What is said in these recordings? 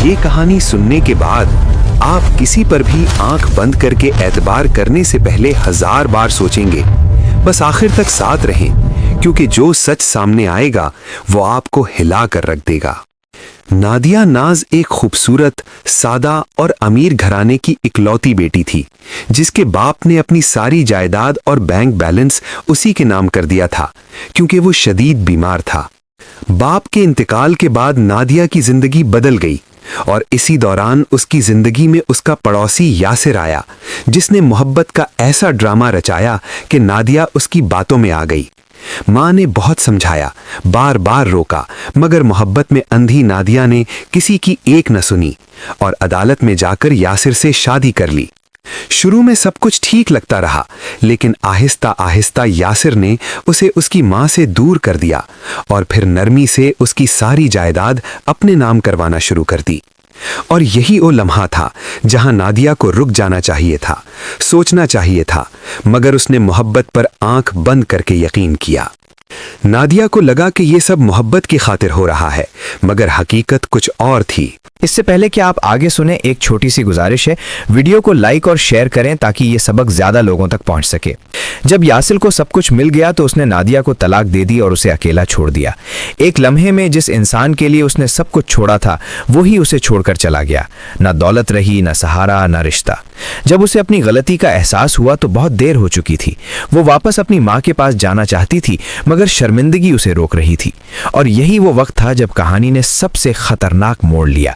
یہ کہانی سننے کے بعد آپ کسی پر بھی آنکھ بند کر کے اعتبار کرنے سے پہلے 1000 بار سوچیں گے. بس آخر تک ساتھ رہیں، کیونکہ جو سچ سامنے آئے گا وہ آپ کو ہلا کر رکھ دے گا. نادیہ ناز ایک خوبصورت، سادہ اور امیر گھرانے کی اکلوتی بیٹی تھی، جس کے باپ نے اپنی ساری جائیداد اور بینک بیلنس اسی کے نام کر دیا تھا کیونکہ وہ شدید بیمار تھا. باپ کے انتقال کے بعد نادیہ کی زندگی بدل گئی، اور اسی دوران اس کی زندگی میں اس کا پڑوسی یاسر آیا، جس نے محبت کا ایسا ڈرامہ رچایا کہ نادیہ اس کی باتوں میں آ گئی. ماں نے بہت سمجھایا، بار بار روکا، مگر محبت میں اندھی نادیہ نے کسی کی ایک نہ سنی اور عدالت میں جا کر یاسر سے شادی کر لی. شروع میں سب کچھ ٹھیک لگتا رہا، لیکن آہستہ آہستہ یاسر نے اسے اس کی ماں سے دور کر دیا اور پھر نرمی سے اس کی ساری جائیداد اپنے نام کروانا شروع کر دی. اور یہی وہ لمحہ تھا جہاں نادیہ کو رک جانا چاہیے تھا، سوچنا چاہیے تھا، مگر اس نے محبت پر آنکھ بند کر کے یقین کیا. نادیہ کو لگا کہ یہ سب محبت کی خاطر ہو رہا ہے، مگر حقیقت کچھ اور تھی. اس سے پہلے کہ آپ آگے سنیں، ایک چھوٹی سی گزارش ہے، ویڈیو کو لائک اور شیئر کریں تاکہ یہ سبق زیادہ لوگوں تک پہنچ سکے. جب یاسر کو سب کچھ مل گیا تو اس نے نادیہ کو طلاق دے دی اور اسے اکیلا چھوڑ دیا. ایک لمحے میں جس انسان کے لیے اس نے سب کچھ چھوڑا تھا وہی اسے چھوڑ کر چلا گیا. نہ دولت رہی، نہ سہارا، نہ رشتہ. جب اسے اپنی غلطی کا احساس ہوا تو بہت دیر ہو چکی تھی. وہ واپس اپنی ماں کے پاس جانا چاہتی تھی، مگر شرمندگی اسے روک رہی تھی. اور یہی وہ وقت تھا جب کہانی نے سب سے خطرناک موڑ لیا.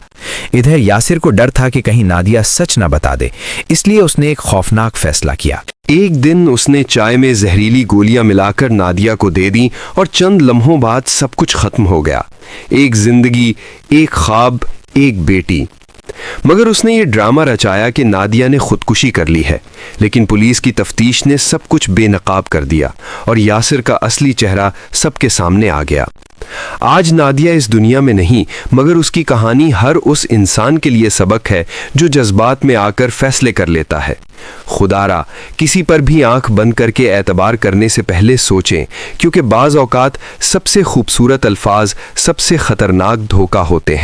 ادھر یاسر کو ڈر تھا کہ کہیں نادیہ سچ نہ بتا دے، اس لیے اس نے ایک خوفناک فیصلہ کیا. ایک دن اس نے چائے میں زہریلی گولیاں ملا کر نادیہ کو دے دی اور چند لمحوں بعد سب کچھ ختم ہو گیا. ایک زندگی، ایک خواب، ایک بیٹی. مگر اس نے یہ ڈرامہ رچایا کہ نادیہ نے خودکشی کر لی ہے، لیکن پولیس کی تفتیش نے سب کچھ بے نقاب کر دیا اور یاسر کا اصلی چہرہ سب کے سامنے آ گیا. آج نادیہ اس دنیا میں نہیں، مگر اس کی کہانی ہر اس انسان کے لیے سبق ہے جو جذبات میں آ کر فیصلے کر لیتا ہے. خدارا کسی پر بھی آنکھ بند کر کے اعتبار کرنے سے پہلے سوچیں، کیونکہ بعض اوقات سب سے خوبصورت الفاظ سب سے خطرناک دھوکہ ہوتے ہیں.